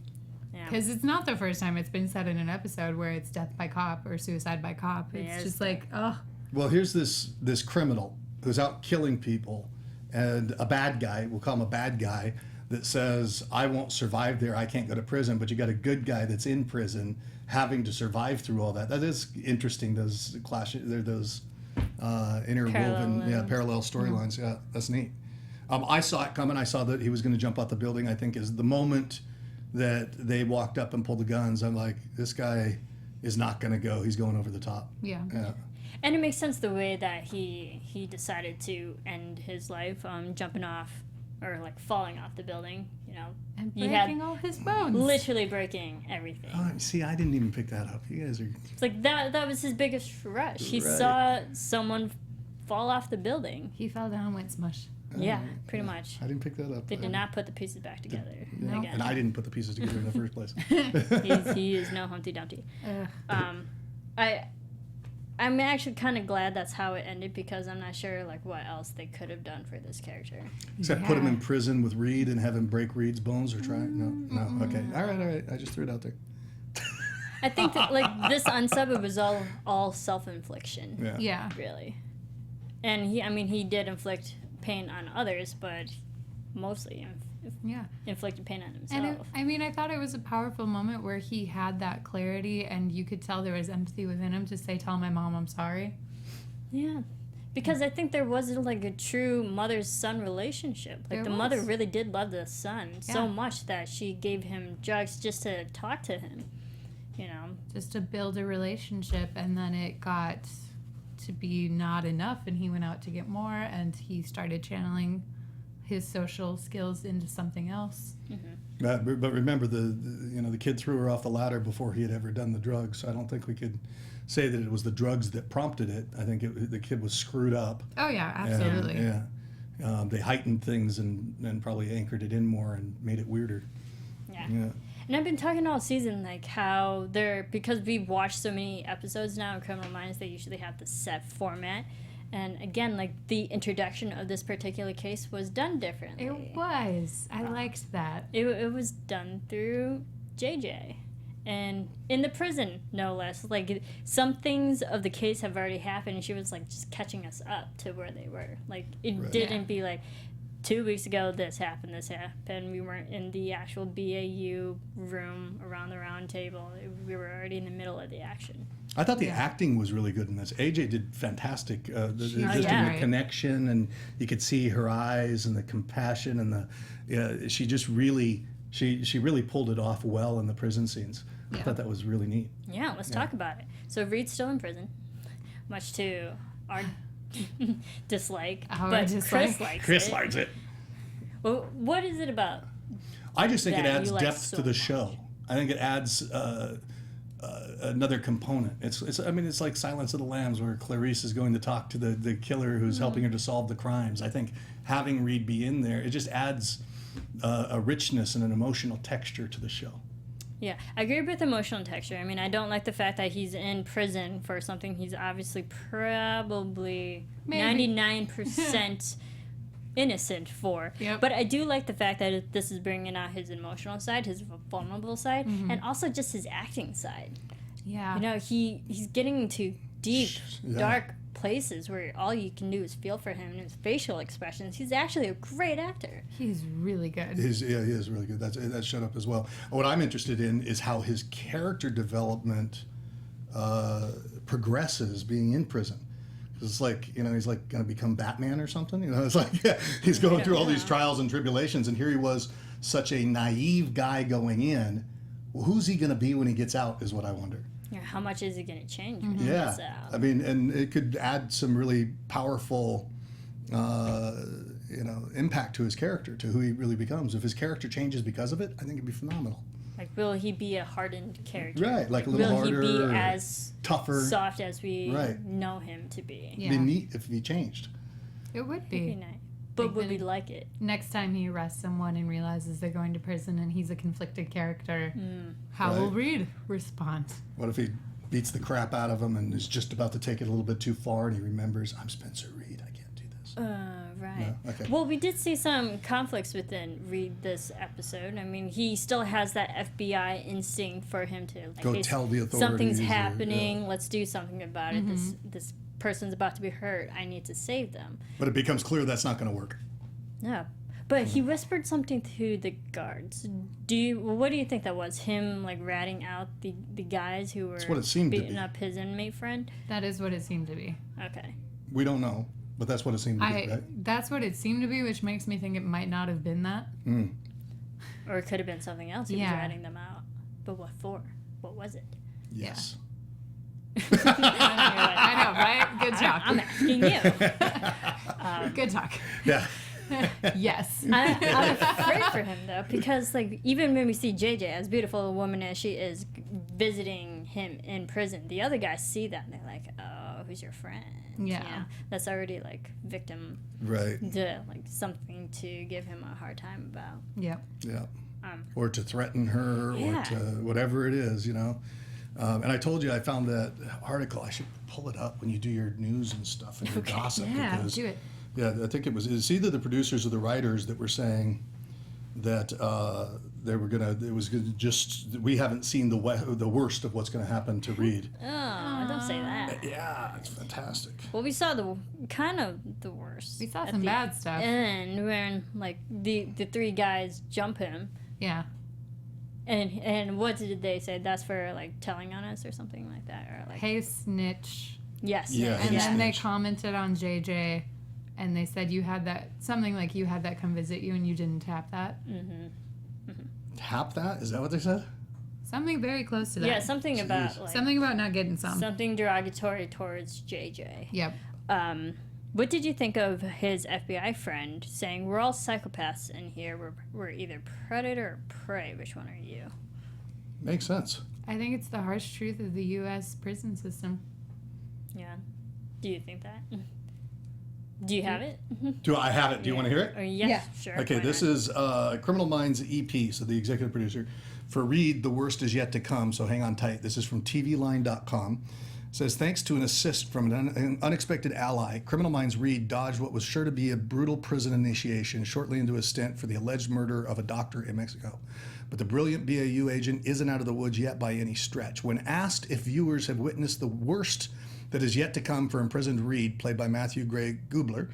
Speaker 3: Because it's not the first time it's been said in an episode where it's death by cop or suicide by cop. It's just like, oh.
Speaker 4: Well, here's this criminal who's out killing people, and a bad guy, we'll call him a bad guy, that says, I won't survive there, I can't go to prison, but you got a good guy that's in prison having to survive through all that. That is interesting, those clashes, those interwoven parallel storylines. Yeah, that's neat. I saw it coming. I saw that he was going to jump out the building. I think is the moment that they walked up and pulled the guns, I'm like, this guy is not going to go. He's going over the top.
Speaker 3: Yeah.
Speaker 1: And it makes sense the way that he decided to end his life, jumping off or like falling off the building, you know.
Speaker 3: And breaking all his bones.
Speaker 1: Literally breaking everything.
Speaker 4: Oh, see, I didn't even pick that up. You guys are...
Speaker 1: It's like that was his biggest rush. He saw someone fall off the building.
Speaker 3: He fell down and went smush.
Speaker 1: Yeah, pretty much.
Speaker 4: I didn't pick that up.
Speaker 1: They did not put the pieces back together.
Speaker 4: Yeah.
Speaker 1: Again.
Speaker 4: And I didn't put the pieces together in the first place.
Speaker 1: He is no Humpty Dumpty. I'm actually kind of glad that's how it ended because I'm not sure like what else they could have done for this character.
Speaker 4: Except put him in prison with Reed and have him break Reed's bones or try. No. Okay. All right. I just threw it out there.
Speaker 1: I think that like this unsub, it was all self-infliction.
Speaker 3: Yeah.
Speaker 1: Really. And he did inflict pain on others, but mostly inflicted pain on himself.
Speaker 3: And I thought it was a powerful moment where he had that clarity and you could tell there was empathy within him to say, tell my mom I'm sorry.
Speaker 1: Yeah. Because I think there wasn't like a true mother-son relationship. Like the mother really did love the son so much that she gave him drugs just to talk to him. You know,
Speaker 3: just to build a relationship, and then it got to be not enough and he went out to get more and he started channeling his social skills into something else.
Speaker 4: But remember, the kid threw her off the ladder before he had ever done the drugs. So I don't think we could say that it was the drugs that prompted it. I think the kid was screwed up.
Speaker 3: Oh yeah, absolutely.
Speaker 4: They heightened things and probably anchored it in more and made it weirder. Yeah.
Speaker 1: And I've been talking all season, like, how because we've watched so many episodes now in Criminal Minds, they usually have the set format. And again, like, the introduction of this particular case was done differently.
Speaker 3: It was. I liked that.
Speaker 1: It was done through JJ. And in the prison, no less. Like, some things of the case have already happened, and she was, like, just catching us up to where they were. Like, it didn't be like, 2 weeks ago, this happened. We weren't in the actual BAU room around the round table. We were already in the middle of the action.
Speaker 4: I thought the acting was really good in this. AJ did fantastic. In the connection, and you could see her eyes and the compassion and she just really, she really pulled it off well in the prison scenes. I thought that was really neat.
Speaker 1: Yeah, let's talk about it. So Reed's still in prison, much to our dislike,
Speaker 4: Chris likes it.
Speaker 1: Well, what is it about?
Speaker 4: I just think it adds
Speaker 1: like
Speaker 4: depth to the show. I think it adds another component. It's like Silence of the Lambs, where Clarice is going to talk to the killer who's helping her to solve the crimes. I think having Reed be in there, it just adds a richness and an emotional texture to the show.
Speaker 1: Yeah, I agree with emotional texture. I mean, I don't like the fact that he's in prison for something he's obviously probably 99% innocent for.
Speaker 3: Yep.
Speaker 1: But I do like the fact that this is bringing out his emotional side, his vulnerable side, and also just his acting side.
Speaker 3: Yeah.
Speaker 1: You know, he's getting into deep, dark places where all you can do is feel for him and his facial expressions. He's actually a great actor.
Speaker 3: He's really good.
Speaker 4: He is really good. That showed up as well. What I'm interested in is how his character development progresses being in prison. It's like, he's like going to become Batman or something. It's like he's going through all these trials and tribulations, and here he was, such a naive guy going in. Well, who's he going to be when he gets out is what I wonder.
Speaker 1: Yeah, how much is it going to change when he gets out?
Speaker 4: I mean, and it could add some really powerful, impact to his character, to who he really becomes. If his character changes because of it, I think it'd be phenomenal.
Speaker 1: Like, will he be a hardened character?
Speaker 4: Right, like a little harder,
Speaker 1: will he be as
Speaker 4: tougher,
Speaker 1: soft as we know him to be?
Speaker 3: Yeah.
Speaker 4: It'd be neat if he changed.
Speaker 3: It would be.
Speaker 1: It'd be nice. But would we like it?
Speaker 3: Next time he arrests someone and realizes they're going to prison and he's a conflicted character, how will Reed respond?
Speaker 4: What if he beats the crap out of him and is just about to take it a little bit too far, and he remembers, I'm Spencer Reed, I can't do this.
Speaker 1: Right.
Speaker 4: No? Okay.
Speaker 1: Well, we did see some conflicts within Reed this episode. I mean, he still has that FBI instinct for him to like,
Speaker 4: go tell the authorities.
Speaker 1: Something's happening. Let's do something about it. This person's about to be hurt. I need to save them.
Speaker 4: But it becomes clear that's not going to work.
Speaker 1: No. But he whispered something to the guards. What do you think that was? Him like ratting out the guys who were beating up his inmate friend?
Speaker 3: That is what it seemed to be.
Speaker 1: Okay.
Speaker 4: We don't know, but that's what it seemed to be, right?
Speaker 3: That's what it seemed to be, which makes me think it might not have been that.
Speaker 1: Or it could have been something else. He was ratting them out. But what for? What was it?
Speaker 4: Yes.
Speaker 3: I know, right? Good talk.
Speaker 1: I'm asking you.
Speaker 3: Good talk.
Speaker 4: Yeah.
Speaker 3: Yes.
Speaker 1: I'm afraid for him though, because like even when we see JJ, as beautiful a woman as she is, visiting him in prison, the other guys see that and they're like, oh, who's your friend?
Speaker 3: Yeah.
Speaker 1: You know, that's already like victim,
Speaker 4: Right.
Speaker 1: like something to give him a hard time about.
Speaker 3: Yep.
Speaker 4: Yeah. Or to threaten her,
Speaker 1: Yeah.
Speaker 4: or to whatever it is, you know. And I told you I found that article. I should pull it up when you do your news and stuff and your gossip.
Speaker 3: Yeah,
Speaker 4: because,
Speaker 3: do it.
Speaker 4: Yeah, I think it's either the producers or the writers that were saying that they were gonna. It was gonna we haven't seen the worst of what's gonna happen to Reed.
Speaker 1: Oh, don't say that.
Speaker 4: Yeah, it's fantastic.
Speaker 1: Well, we saw the kind of the worst.
Speaker 3: We saw
Speaker 1: at
Speaker 3: some
Speaker 1: the
Speaker 3: bad stuff.
Speaker 1: end when like the three guys jump him.
Speaker 3: Yeah.
Speaker 1: And what did they say? That's for like telling on us or something like that, or like
Speaker 3: Hey, snitch.
Speaker 1: yes,
Speaker 4: Yeah,
Speaker 3: And
Speaker 4: Hey,
Speaker 3: then they
Speaker 4: snitch.
Speaker 3: commented on JJ, and they said you had that, something like you had that come visit you and you didn't tap that.
Speaker 4: Tap that? Is that what they said?
Speaker 3: Something very close to that.
Speaker 1: yeah, something about like
Speaker 3: Something about not getting some.
Speaker 1: something derogatory towards JJ.
Speaker 3: Yep.
Speaker 1: What did you think of his FBI friend saying we're all psychopaths in here? We're either predator or prey. Which one are you?
Speaker 4: Makes sense.
Speaker 3: I think it's the harsh truth of the U.S. prison system.
Speaker 1: Yeah. Do you think that? Do you have it?
Speaker 4: Do I have it? Do you want to hear it?
Speaker 1: Or yes,
Speaker 3: Yeah.
Speaker 1: sure.
Speaker 4: Okay,
Speaker 1: why
Speaker 4: this
Speaker 1: not?
Speaker 4: is Criminal Minds EP, so the executive producer. For Reed, the worst is yet to come, so hang on tight. This is from tvline.com. It says, thanks to an assist from an unexpected ally, Criminal Minds Reed dodged what was sure to be a brutal prison initiation shortly into his stint for the alleged murder of a doctor in Mexico. But the brilliant BAU agent isn't out of the woods yet by any stretch. When asked if viewers have witnessed the worst that is yet to come for imprisoned Reed, played by Matthew Gray Gubler,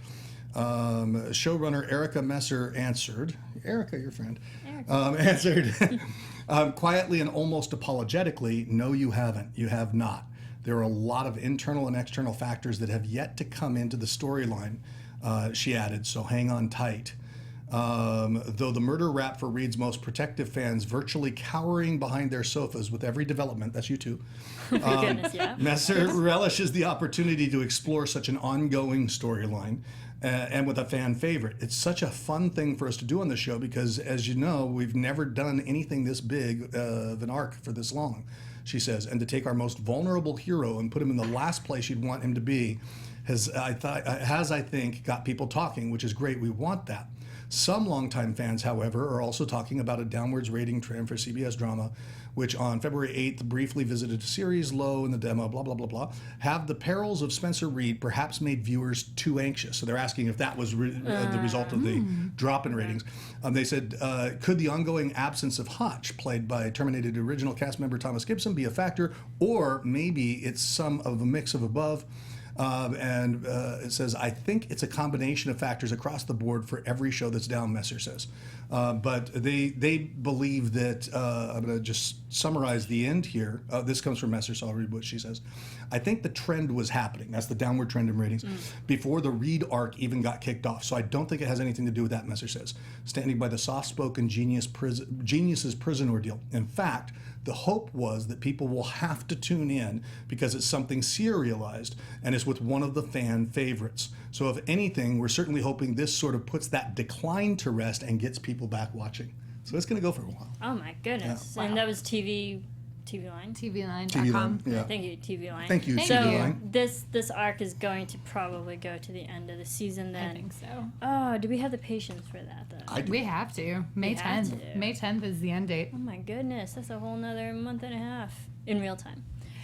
Speaker 4: showrunner Erica Messer answered, Erica, your friend, answered quietly and almost apologetically, no, you haven't. You have not. There are a lot of internal and external factors that have yet to come into the storyline, she added, so hang on tight. Though the murder rap for Reed's most protective fans virtually cowering behind their sofas with every development, that's you too,
Speaker 1: Goodness, yeah.
Speaker 4: Messer relishes the opportunity to explore such an ongoing storyline and with a fan favorite. It's such a fun thing for us to do on the show because, as you know, we've never done anything this big of an arc for this long, she says. And to take our most vulnerable hero and put him in the last place you'd want him to be has, I think, got people talking, which is great. We want that. Some longtime fans, however, are also talking about a downwards rating trend for CBS drama, which on February 8th briefly visited a series low in the demo, blah, blah, blah, blah. Have the perils of Spencer Reed perhaps made viewers too anxious? So they're asking if that was the result of the drop in ratings. They said, could the ongoing absence of Hutch, played by terminated original cast member Thomas Gibson, be a factor? Or maybe it's some of a mix of above? It says, I think it's a combination of factors across the board for every show that's down, Messer says. But they believe that, I'm going to just summarize the end here. This comes from Messer, so I'll read what she says. I think the trend was happening. That's the downward trend in ratings before the Reed arc even got kicked off. So I don't think it has anything to do with that, Messer says. Standing by the soft-spoken genius's prison ordeal. In fact, the hope was that people will have to tune in because it's something serialized and it's with one of the fan favorites. So if anything, we're certainly hoping this sort of puts that decline to rest and gets people back watching. So it's going to go for a while.
Speaker 1: Oh my goodness!
Speaker 3: Yeah.
Speaker 1: And
Speaker 3: Wow.
Speaker 1: that was TV Line.
Speaker 3: TVline.com.
Speaker 4: TV Line, yeah.
Speaker 1: Thank you, TV Line.
Speaker 4: Thank you,
Speaker 3: Thank
Speaker 1: So
Speaker 4: TV Line.
Speaker 1: this arc is going to probably go to the end of the season. Then
Speaker 3: I think so.
Speaker 1: Oh, do we have the patience for that though?
Speaker 4: I do.
Speaker 3: We have to. May
Speaker 1: We have
Speaker 3: 10th.
Speaker 1: to.
Speaker 3: May 10th is the end date.
Speaker 1: Oh my goodness, that's a whole nother month and a half in real time.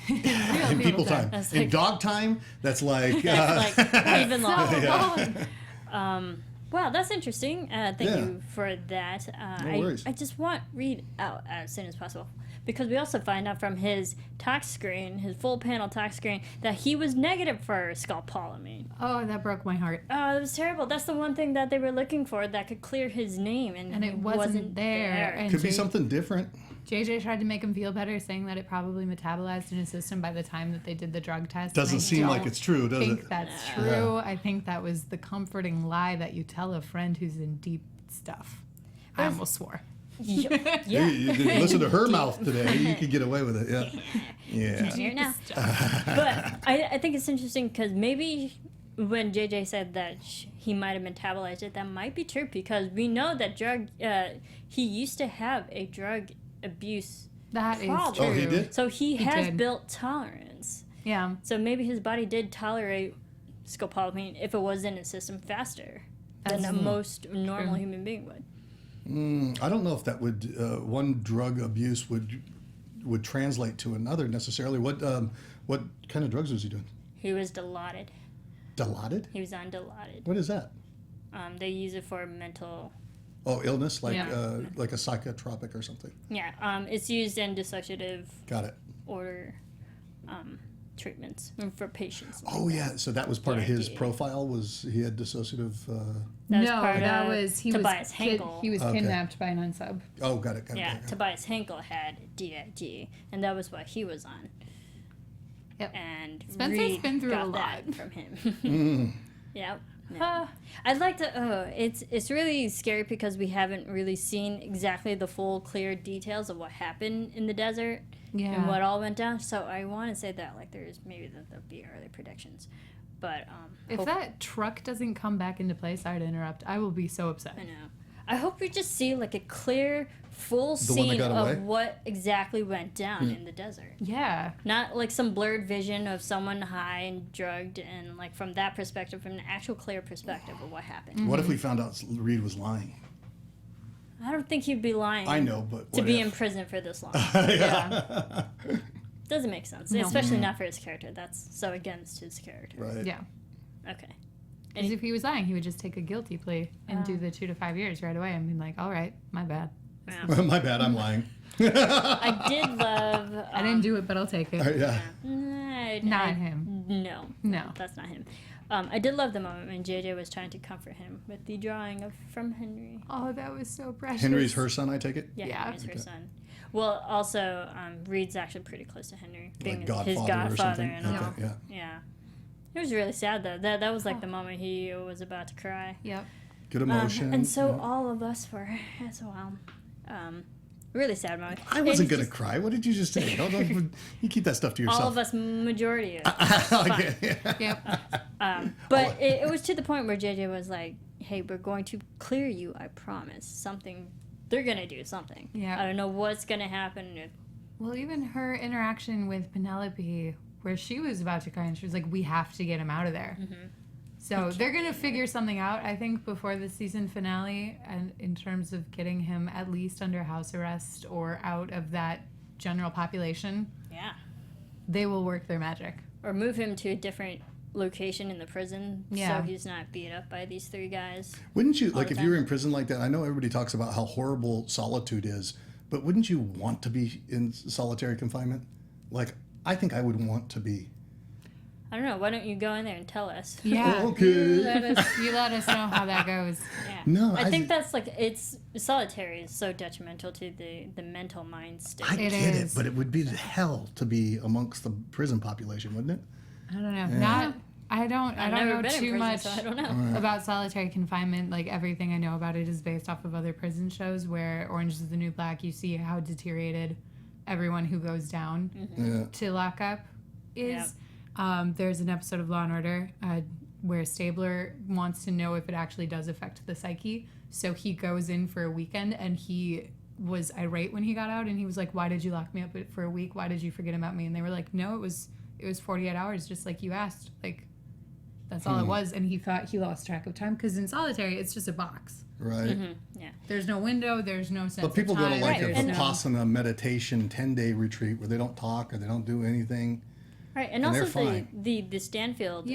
Speaker 3: Real
Speaker 4: In people time.
Speaker 1: That's
Speaker 4: In
Speaker 1: like-
Speaker 4: dog time, that's like...
Speaker 1: It's like even longer.
Speaker 3: So long.
Speaker 1: Wow, that's interesting. Thank
Speaker 4: Yeah.
Speaker 1: you for that.
Speaker 4: No worries.
Speaker 1: I just want Reed out as soon as possible. Because we also find out from his talk screen, his full panel talk screen, that he was negative for scopolamine.
Speaker 3: Oh, that broke my heart.
Speaker 1: Oh, it was terrible. That's the one thing that they were looking for that could clear his name, and
Speaker 3: it wasn't there. And
Speaker 4: Could be
Speaker 3: Jay-
Speaker 4: something different.
Speaker 3: JJ tried to make him feel better, saying that it probably metabolized in his system by the time that they did the drug test.
Speaker 4: Doesn't
Speaker 3: And I
Speaker 4: seem like
Speaker 3: don't
Speaker 4: it's true, does
Speaker 3: think
Speaker 4: it?
Speaker 3: that's true. I think that was the comforting lie that you tell a friend who's in deep stuff. I almost swore.
Speaker 1: yeah.
Speaker 4: You listen to her mouth today, you could get away with it. Yeah. Yeah.
Speaker 1: Here now. But I think it's interesting because maybe when JJ said that he might have metabolized it, that might be true because we know that he used to have a drug abuse
Speaker 3: That is
Speaker 1: Probably.
Speaker 3: true.
Speaker 4: Oh, he did?
Speaker 1: So he has
Speaker 3: did.
Speaker 1: built tolerance.
Speaker 3: Yeah.
Speaker 1: So maybe his body did tolerate scopolamine if it was in his system faster than most normal human being would.
Speaker 4: I don't know if that would one drug abuse would translate to another necessarily. What kind of drugs was he doing?
Speaker 1: He was Dilaudid.
Speaker 4: Dilaudid?
Speaker 1: He was on Dilaudid.
Speaker 4: What is that?
Speaker 1: They use it for mental.
Speaker 4: Oh, illness, like
Speaker 3: Yeah.
Speaker 4: like a psychotropic or something.
Speaker 1: Yeah, it's used in dissociative
Speaker 4: Got it.
Speaker 1: order treatments for patients.
Speaker 4: Oh yeah, so that was part of his
Speaker 1: Yeah.
Speaker 4: profile. Was he had dissociative?
Speaker 1: That was
Speaker 3: no,
Speaker 1: part
Speaker 3: that
Speaker 1: of
Speaker 3: was he
Speaker 1: Tobias
Speaker 3: was
Speaker 1: Henkel.
Speaker 3: he was
Speaker 4: Okay.
Speaker 3: kidnapped by an unsub.
Speaker 4: Oh, got it.
Speaker 1: Yeah,
Speaker 4: Got it.
Speaker 1: Tobias Henkel had DIG, and that was what he was on.
Speaker 3: Yep.
Speaker 1: And
Speaker 3: Spencer's
Speaker 1: Reed
Speaker 3: been through
Speaker 1: got
Speaker 3: a
Speaker 1: that
Speaker 3: lot.
Speaker 1: from him. Yep. Yeah. I'd like to. It's really scary because we haven't really seen exactly the full, clear details of what happened in the desert
Speaker 3: Yeah.
Speaker 1: and what all went down. So I want to say that there's maybe there'll be early predictions, but
Speaker 3: If that truck doesn't come back into play, sorry to interrupt, I will be so upset.
Speaker 1: I know. I hope we just see a clear, full
Speaker 4: The one that
Speaker 1: scene
Speaker 4: got away?
Speaker 1: of what exactly went down in the desert.
Speaker 3: Yeah.
Speaker 1: Not some blurred vision of someone high and drugged, and from that perspective, from an actual clear perspective of what happened.
Speaker 4: What if we found out Reed was lying?
Speaker 1: I don't think he'd be lying.
Speaker 4: I know, but
Speaker 1: to
Speaker 4: what
Speaker 1: be
Speaker 4: if?
Speaker 1: in prison for this long.
Speaker 3: Yeah.
Speaker 1: Doesn't make sense,
Speaker 3: No.
Speaker 1: especially not for his character. That's so against his character.
Speaker 4: Right.
Speaker 3: Yeah.
Speaker 1: Okay.
Speaker 3: Because if he was lying, he would just take a guilty plea and do the 2 to 5 years right away and be like, all right, my bad.
Speaker 1: Yeah.
Speaker 4: My bad. I'm lying.
Speaker 1: I did love.
Speaker 3: I didn't do it, but I'll take it.
Speaker 4: Yeah.
Speaker 3: Not him.
Speaker 1: No.
Speaker 3: No.
Speaker 1: That's not him. I did love the moment when JJ was trying to comfort him with the drawing from Henry.
Speaker 3: Oh, that was so precious.
Speaker 4: Henry's her son, I take it.
Speaker 1: Yeah,
Speaker 3: Yeah.
Speaker 1: Henry's her son. Well, also, Reed's actually pretty close to Henry, being
Speaker 4: Like
Speaker 1: his
Speaker 4: Godfather or
Speaker 1: godfather
Speaker 4: something.
Speaker 1: and all.
Speaker 4: Okay, yeah.
Speaker 1: Yeah. It was really sad though. That was the moment he was about to cry.
Speaker 3: Yep.
Speaker 4: Good emotion.
Speaker 1: And so
Speaker 4: yeah.
Speaker 1: all of us were as well. Really sad moment.
Speaker 4: I wasn't
Speaker 1: It's
Speaker 4: gonna
Speaker 1: just-
Speaker 4: cry. What did you just say? Don't, you keep that stuff to yourself.
Speaker 1: All of us, majority of
Speaker 4: Okay, yeah.
Speaker 3: Yep.
Speaker 1: But it was to the point where JJ was like, hey, we're going to clear you, I promise. Something, they're going to do something.
Speaker 3: Yeah.
Speaker 1: I don't know what's going to happen.
Speaker 3: Well, even her interaction with Penelope, where she was about to cry and she was like, we have to get him out of there.
Speaker 1: Mm-hmm.
Speaker 3: So they're going to figure something out, I think, before the season finale, and in terms of getting him at least under house arrest or out of that general population.
Speaker 1: Yeah.
Speaker 3: They will work their magic.
Speaker 1: Or move him to a different location in the prison
Speaker 3: Yeah.
Speaker 1: so he's not beat up by these 3 guys.
Speaker 4: Wouldn't you,
Speaker 1: all
Speaker 4: like,
Speaker 1: the
Speaker 4: if you were
Speaker 1: time.
Speaker 4: in prison like that, I know everybody talks about how horrible solitude is, but wouldn't you want to be in solitary confinement? Like, I think I would want to be.
Speaker 1: I don't know. Why don't you go in there and tell us?
Speaker 3: Yeah.
Speaker 4: Okay.
Speaker 3: You let us know how that goes.
Speaker 1: Yeah.
Speaker 4: No,
Speaker 1: I think that's it's solitary is so detrimental to the mental mind state.
Speaker 4: I
Speaker 3: It
Speaker 4: get
Speaker 3: is.
Speaker 4: it, but it would be hell to be amongst the prison population, wouldn't it?
Speaker 3: I don't know. I don't
Speaker 1: I've never
Speaker 3: know
Speaker 1: been in
Speaker 3: too
Speaker 1: prison,
Speaker 3: much
Speaker 1: so I don't know.
Speaker 3: about solitary confinement. Like everything I know about it is based off of other prison shows where Orange is the New Black, you see how deteriorated everyone who goes down
Speaker 4: Yeah.
Speaker 3: to lockup is. There's an episode of Law and Order where Stabler wants to know if it actually does affect the psyche. So he goes in for a weekend and he was irate when he got out and he was like, why did you lock me up for a week? Why did you forget about me? And they were like, no, it was 48 hours just like you asked. Like, that's all it was. And he thought he lost track of time because in solitary, it's just a box.
Speaker 4: Right.
Speaker 1: Yeah.
Speaker 3: There's no window. There's no sense
Speaker 4: But people
Speaker 3: of
Speaker 4: go
Speaker 3: time.
Speaker 4: to like
Speaker 1: Right,
Speaker 4: a
Speaker 1: and-
Speaker 4: Vipassana meditation 10-day retreat where they don't talk or they don't do anything.
Speaker 1: Right, and
Speaker 4: And
Speaker 1: also
Speaker 4: they're fine.
Speaker 1: the Stanfield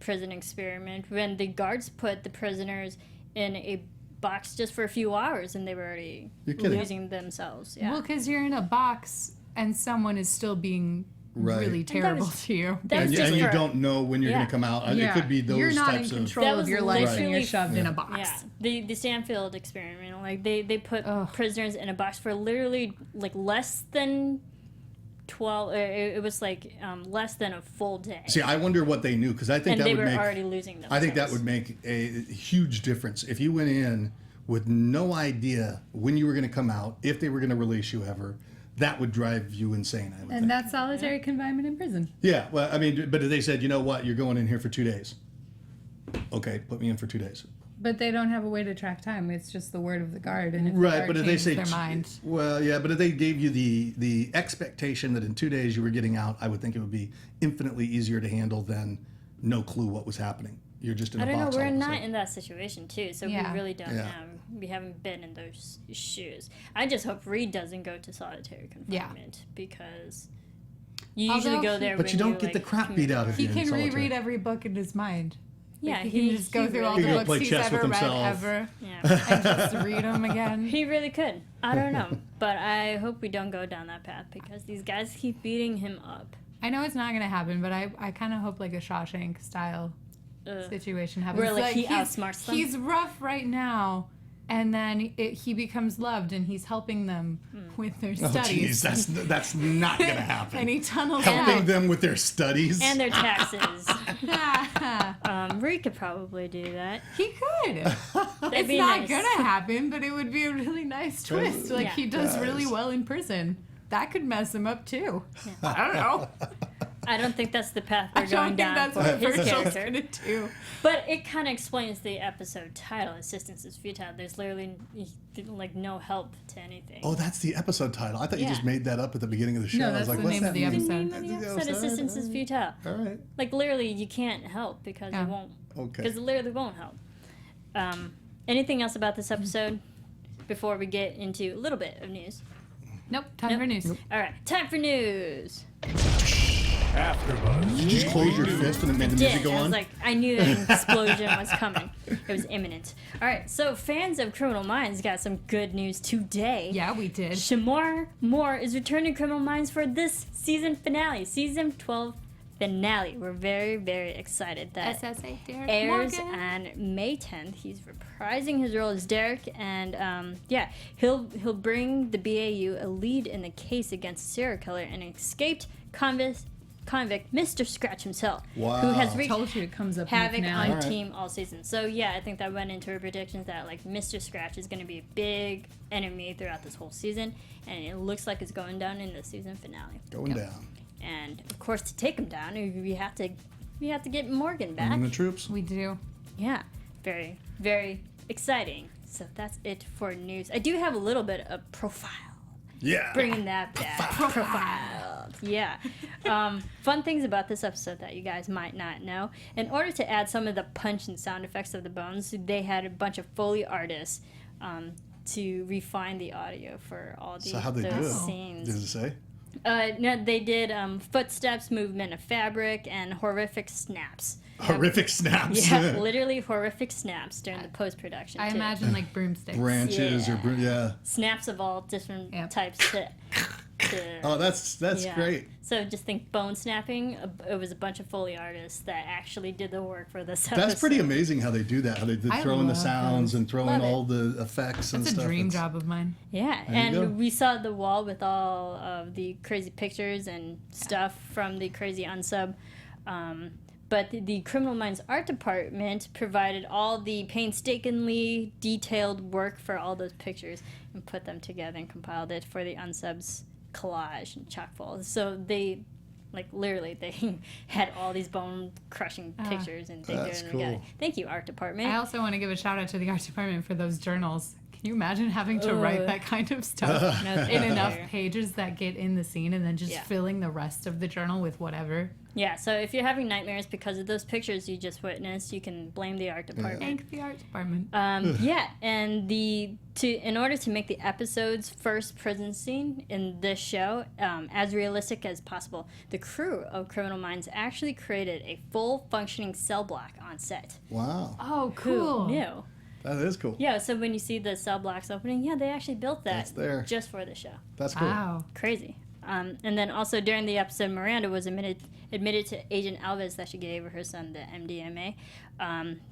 Speaker 1: prison experiment, when the guards put the prisoners in a box just for a few hours and they were already
Speaker 4: You're kidding.
Speaker 1: losing themselves. Yeah.
Speaker 3: Well, because you're in a box and someone is still being
Speaker 4: Right.
Speaker 3: really
Speaker 1: that
Speaker 3: terrible
Speaker 1: was-
Speaker 3: to you.
Speaker 1: that was
Speaker 4: And,
Speaker 1: just
Speaker 4: and you
Speaker 1: for-
Speaker 4: don't know when you're
Speaker 1: Yeah.
Speaker 4: going to come out. It could be those
Speaker 3: You're not
Speaker 4: types
Speaker 3: in
Speaker 4: of...
Speaker 3: control
Speaker 1: That
Speaker 3: of
Speaker 1: was
Speaker 3: your life and you're
Speaker 1: literally-
Speaker 3: shoved in a box.
Speaker 1: Yeah, the Stanfield experiment, like they put
Speaker 3: Ugh.
Speaker 1: prisoners in a box for literally like less than 12. It was like less than a full day,
Speaker 4: See, I wonder what they knew, because I think
Speaker 1: and
Speaker 4: that
Speaker 1: they
Speaker 4: would
Speaker 1: were
Speaker 4: make...
Speaker 1: already losing themselves.
Speaker 4: I think that would make a huge difference. If you went in with no idea when you were going to come out, if they were going to release you ever, that would drive you insane, I would
Speaker 3: And
Speaker 4: think.
Speaker 3: that's solitary confinement in prison.
Speaker 4: Yeah, well, I mean, but if they said, you know what, you're going in here for 2 days. Okay, put me in for 2 days.
Speaker 3: But they don't have a way to track time. It's just the word of the guard, and if the
Speaker 4: Right,
Speaker 3: guard
Speaker 4: but if they
Speaker 3: changes
Speaker 4: say
Speaker 3: their mind.
Speaker 4: well, yeah, but if they gave you the expectation that in 2 days you were getting out, I would think it would be infinitely easier to handle than no clue what was happening. You're just in a
Speaker 1: I don't know.
Speaker 4: box.
Speaker 1: We're
Speaker 4: all of a
Speaker 1: not
Speaker 4: sudden.
Speaker 1: in that situation too, so
Speaker 3: Yeah.
Speaker 1: we really don't
Speaker 4: Yeah.
Speaker 1: know. We haven't been in those shoes. I just hope Reed doesn't go to solitary confinement because you usually
Speaker 3: Although
Speaker 1: go there.
Speaker 4: But
Speaker 1: when
Speaker 4: you don't get
Speaker 1: like,
Speaker 4: the crap beat out of
Speaker 3: He
Speaker 4: you. in
Speaker 3: can
Speaker 4: solitary.
Speaker 3: reread every book in his mind.
Speaker 1: Yeah,
Speaker 3: Like, he can just go through all the
Speaker 1: really
Speaker 4: He can
Speaker 3: books
Speaker 4: play
Speaker 3: he's
Speaker 4: chess
Speaker 3: ever
Speaker 4: with
Speaker 3: read
Speaker 4: himself.
Speaker 3: ever,
Speaker 1: Yeah,
Speaker 3: and just read them again.
Speaker 1: he really could. I don't know, but I hope we don't go down that path because these guys keep beating him up.
Speaker 3: I know it's not going to happen, but I kind of hope like a Shawshank style
Speaker 1: Ugh.
Speaker 3: situation happens.
Speaker 1: Where, like, he
Speaker 3: he's-
Speaker 1: outsmarts them?
Speaker 3: He's rough right now, and then he becomes loved, and he's helping them with their
Speaker 4: Oh,
Speaker 3: studies.
Speaker 4: jeez, that's not gonna happen.
Speaker 3: And he tunnels
Speaker 4: Helping
Speaker 3: out.
Speaker 4: them with their studies.
Speaker 1: And their taxes. Reed could probably do that.
Speaker 3: He could.
Speaker 1: That'd
Speaker 3: It's
Speaker 1: be
Speaker 3: not
Speaker 1: nice.
Speaker 3: gonna happen, but it would be a really nice twist. Like
Speaker 1: Yeah.
Speaker 3: he does really
Speaker 4: Yes.
Speaker 3: well in prison. That could mess him up too. I don't know.
Speaker 1: I don't think that's the path
Speaker 3: I
Speaker 1: we're
Speaker 3: don't
Speaker 1: going
Speaker 3: think
Speaker 1: down
Speaker 3: that's
Speaker 1: for
Speaker 3: what
Speaker 1: his
Speaker 3: Virgil's
Speaker 1: character.
Speaker 3: gonna do.
Speaker 1: But it kind of explains the episode title, Assistance is Futile. There's literally like no help to anything.
Speaker 4: Oh, that's the episode title. I thought you
Speaker 1: Yeah.
Speaker 4: just made that up at the beginning of the show.
Speaker 3: No,
Speaker 4: I was
Speaker 3: that's
Speaker 4: like,
Speaker 3: the
Speaker 4: what's
Speaker 3: name
Speaker 4: that
Speaker 3: of the
Speaker 4: mean?
Speaker 1: the
Speaker 3: episode.
Speaker 1: name of the
Speaker 4: Yeah,
Speaker 1: episode,
Speaker 4: so-
Speaker 1: Assistance is Futile.
Speaker 4: All right.
Speaker 1: Like literally you can't help because
Speaker 3: Yeah.
Speaker 1: it won't.
Speaker 4: Okay.
Speaker 1: Because it literally won't help. Anything else about this episode before we get into a little bit of news?
Speaker 3: Nope. Time
Speaker 1: Nope.
Speaker 3: for news.
Speaker 1: All right, time for news.
Speaker 2: AfterBuzz
Speaker 4: Did you just close your fist and it made the music go
Speaker 1: I was
Speaker 4: on?
Speaker 1: like, I knew that an explosion was coming. It was imminent. All right, so fans of Criminal Minds got some good news today.
Speaker 3: Yeah, we did.
Speaker 1: Shamar Moore is returning to Criminal Minds for this season finale, season 12 finale. We're very, very excited that
Speaker 3: SSA Derek
Speaker 1: airs
Speaker 3: Morgan.
Speaker 1: on May 10th. He's reprising his role as Derek, and yeah, he'll bring the BAU a lead in the case against serial killer and escaped convict Mr. Scratch himself,
Speaker 4: Wow.
Speaker 1: who has wreaked
Speaker 3: Told you it comes up
Speaker 1: havoc
Speaker 3: in the
Speaker 1: on
Speaker 3: finale.
Speaker 4: Alright.
Speaker 1: team all season. So yeah, I think that went into her predictions that like Mr. Scratch is going to be a big enemy throughout this whole season, and it looks like it's going down in the season finale.
Speaker 4: Going down.
Speaker 1: And of course, to take him down, we have to get Morgan back.
Speaker 4: And the troops.
Speaker 3: We do.
Speaker 1: Yeah, very, very exciting. So that's it for news. I do have a little bit of profile.
Speaker 4: Yeah.
Speaker 1: Bringing that back. Profile. Yeah. Fun things about this episode that you guys might not know. In order to add some of the punch and sound effects of the bones, they had a bunch of Foley artists to refine the audio for all
Speaker 4: So how'd they do
Speaker 1: those
Speaker 4: it?
Speaker 1: scenes.
Speaker 4: Does it say?
Speaker 1: No, they did footsteps, movement of fabric, and horrific snaps.
Speaker 4: Horrific snaps.
Speaker 1: Yeah, literally horrific snaps during the post-production.
Speaker 3: I
Speaker 1: too.
Speaker 3: imagine like broomsticks.
Speaker 4: Branches or yeah.
Speaker 1: Snaps of all different
Speaker 3: Yep.
Speaker 1: types. To
Speaker 4: Oh, that's
Speaker 1: yeah.
Speaker 4: great.
Speaker 1: So just think bone snapping. It was a bunch of Foley artists that actually did the work for this episode.
Speaker 4: That's pretty amazing how they do that. How they
Speaker 3: I
Speaker 4: throw in the
Speaker 3: love
Speaker 4: sounds and throw in
Speaker 1: Love it.
Speaker 4: all the effects and
Speaker 3: That's a
Speaker 4: stuff.
Speaker 3: dream
Speaker 4: It's-
Speaker 3: job of mine.
Speaker 1: Yeah,
Speaker 4: There you go.
Speaker 1: and we saw the wall with all of the crazy pictures and stuff from the crazy unsub. But the Criminal Minds art department provided all the painstakingly detailed work for all those pictures and put them together and compiled it for the unsubs collage and chock full. So they, like literally, they had all these bone crushing pictures and they
Speaker 4: That's
Speaker 1: did it together.
Speaker 4: cool.
Speaker 1: Thank you, art department.
Speaker 3: I also want to give a shout out to the art department for those journals. Can you imagine having to write that kind of stuff
Speaker 1: No,
Speaker 3: in enough
Speaker 1: thank you.
Speaker 3: pages that get in the scene and then just
Speaker 1: Yeah.
Speaker 3: filling the rest of the journal with whatever?
Speaker 1: Yeah, so if you're having nightmares because of those pictures you just witnessed, you can blame the art department.
Speaker 3: Thank the art department.
Speaker 1: Yeah, and in order to make the episode's first prison scene in this show as realistic as possible, the crew of Criminal Minds actually created a full functioning cell block on set.
Speaker 4: Wow.
Speaker 3: Oh,
Speaker 1: Who
Speaker 3: cool.
Speaker 1: knew?
Speaker 4: That is cool.
Speaker 1: Yeah, so when you see the cell blocks opening, yeah, they actually built that
Speaker 4: That's there.
Speaker 1: just for the show.
Speaker 4: That's cool.
Speaker 3: Wow.
Speaker 1: Crazy. And then also during the episode, Miranda was admitted to Agent Alves that she gave her son the MDMA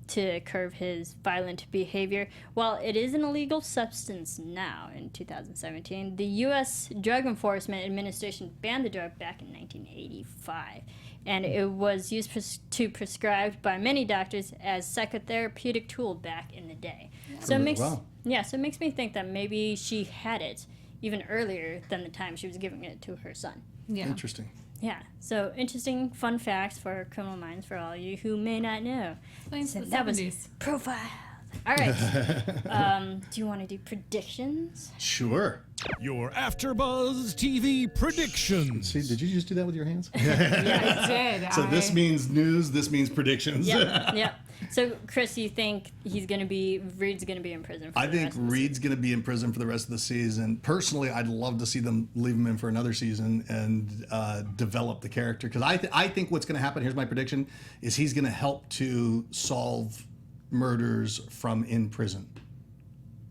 Speaker 1: to curb his violent behavior. While it is an illegal substance now in 2017, the U.S. Drug Enforcement Administration banned the drug back in 1985. And it was used to prescribed by many doctors as psychotherapeutic tool back in the day. So it makes
Speaker 4: Wow.
Speaker 1: so it makes me think that maybe she had it even earlier than the time she was giving it to her son.
Speaker 3: Yeah.
Speaker 4: Interesting.
Speaker 1: Yeah, so interesting fun facts for Criminal Minds for all you who may not know.
Speaker 3: Thanks
Speaker 1: So
Speaker 3: to the
Speaker 1: that was
Speaker 3: 70s.
Speaker 1: Profile. All right. Do you want to do predictions?
Speaker 4: Sure.
Speaker 2: Your AfterBuzz TV predictions.
Speaker 4: See, did you just do that with your hands?
Speaker 3: Yeah, I did.
Speaker 4: So this means news, this means predictions.
Speaker 1: Yep. Yep. So, Chris, you think Reed's going to be in prison for
Speaker 4: I
Speaker 1: the
Speaker 4: think
Speaker 1: rest of the
Speaker 4: Reed's going to be in prison for the rest of the season. Personally, I'd love to see them leave him in for another season and develop the character. Because I think what's going to happen, here's my prediction, is he's going to help to solve murders from in prison.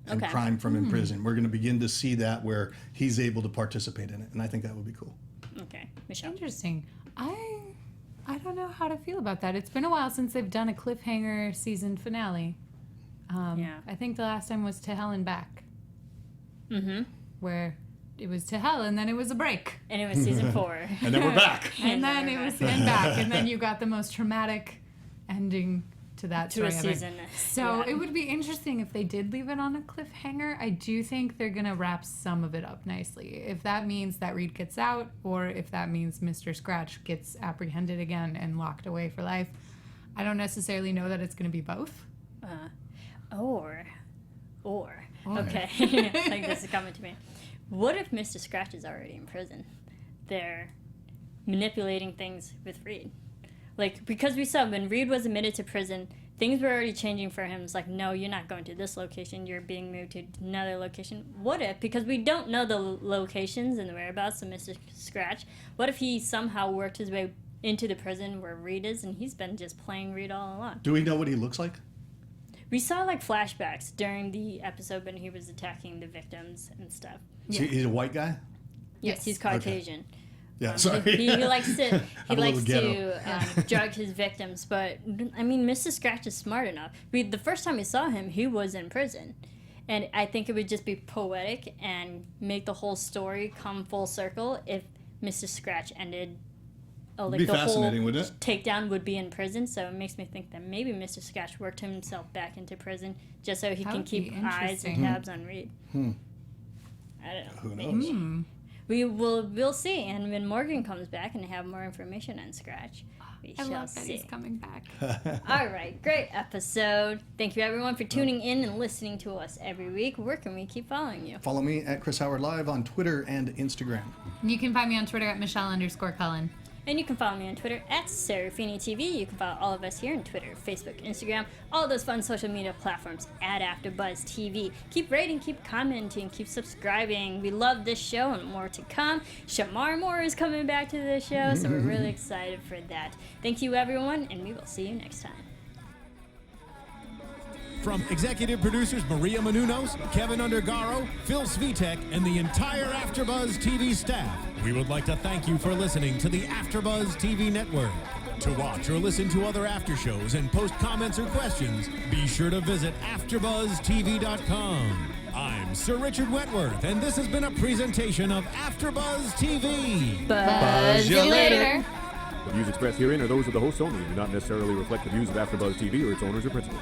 Speaker 4: And
Speaker 1: Okay.
Speaker 4: crime from in prison. We're going to begin to see that where he's able to participate in it. And I think that would be cool.
Speaker 1: Okay. Michelle?
Speaker 3: Interesting. I don't know how to feel about that. It's been a while since they've done a cliffhanger season finale.
Speaker 1: Yeah.
Speaker 3: I think the last time was To Hell and Back.
Speaker 1: Mm-hmm.
Speaker 3: Where it was to hell and then it was a break.
Speaker 1: And it was season 4.
Speaker 4: And then we're back.
Speaker 3: And then it was and back. And then you got the most traumatic ending to that
Speaker 1: To a
Speaker 3: story ever.
Speaker 1: season.
Speaker 3: So
Speaker 1: Yeah.
Speaker 3: it would be interesting if they did leave it on a cliffhanger. I do think they're going to wrap some of it up nicely. If that means that Reed gets out, or if that means Mr. Scratch gets apprehended again and locked away for life. I don't necessarily know that it's going to be both.
Speaker 1: Or. Okay. Like this is coming to me. What if Mr. Scratch is already in prison? They're manipulating things with Reed. Like, because we saw when Reed was admitted to prison, things were already changing for him. It's like, no, you're not going to this location. You're being moved to another location. What if, because we don't know the locations and the whereabouts of Mr. Scratch, what if he somehow worked his way into the prison where Reed is, and he's been just playing Reed all along?
Speaker 4: Do we know what he looks like?
Speaker 1: We saw, like, flashbacks during the episode when he was attacking the victims and stuff.
Speaker 4: He's a white guy?
Speaker 1: Yes, he's Caucasian.
Speaker 4: Yeah, sorry.
Speaker 1: He likes to
Speaker 4: I'm a little ghetto.
Speaker 1: drug his victims, but I mean, Mr. Scratch is smart enough. The first time we saw him, he was in prison, and I think it would just be poetic and make the whole story come full circle if Mr. Scratch ended. Like
Speaker 4: Be
Speaker 1: the
Speaker 4: fascinating,
Speaker 1: whole
Speaker 4: wouldn't it?
Speaker 1: takedown would be in prison, so it makes me think that maybe Mr. Scratch worked himself back into prison just so he
Speaker 3: That
Speaker 1: can
Speaker 3: would be
Speaker 1: keep eyes and
Speaker 3: interesting.
Speaker 1: tabs on Reed. I don't know.
Speaker 4: Who
Speaker 1: maybe.
Speaker 4: knows?
Speaker 1: We'll see, and when Morgan comes back and have more information on Scratch, we
Speaker 3: I
Speaker 1: shall
Speaker 3: love that
Speaker 1: see.
Speaker 3: he's coming back.
Speaker 1: All right, great episode. Thank you everyone for tuning in and listening to us every week. Where can we keep following you?
Speaker 4: Follow me at Chris Howard Live on Twitter and Instagram.
Speaker 3: You can find me on Twitter at Michelle_Cullen.
Speaker 1: And you can follow me on Twitter at Serafini TV. You can follow all of us here on Twitter, Facebook, Instagram, all those fun social media platforms at AfterBuzz TV. Keep rating, keep commenting, keep subscribing. We love this show and more to come. Shamar Moore is coming back to this show, so we're really excited for that. Thank you, everyone, and we will see you next time.
Speaker 2: From executive producers Maria Menounos, Kevin Undergaro, Phil Svitek, and the entire AfterBuzz TV staff, we would like to thank you for listening to the AfterBuzz TV network. To watch or listen to other after shows and post comments or questions, be sure to visit AfterBuzzTV.com. I'm Sir Richard Wentworth, and this has been a presentation of AfterBuzz TV.
Speaker 1: Buzz you later.
Speaker 5: The views expressed herein are those of the hosts only and do not necessarily reflect the views of AfterBuzz TV or its owners or principals.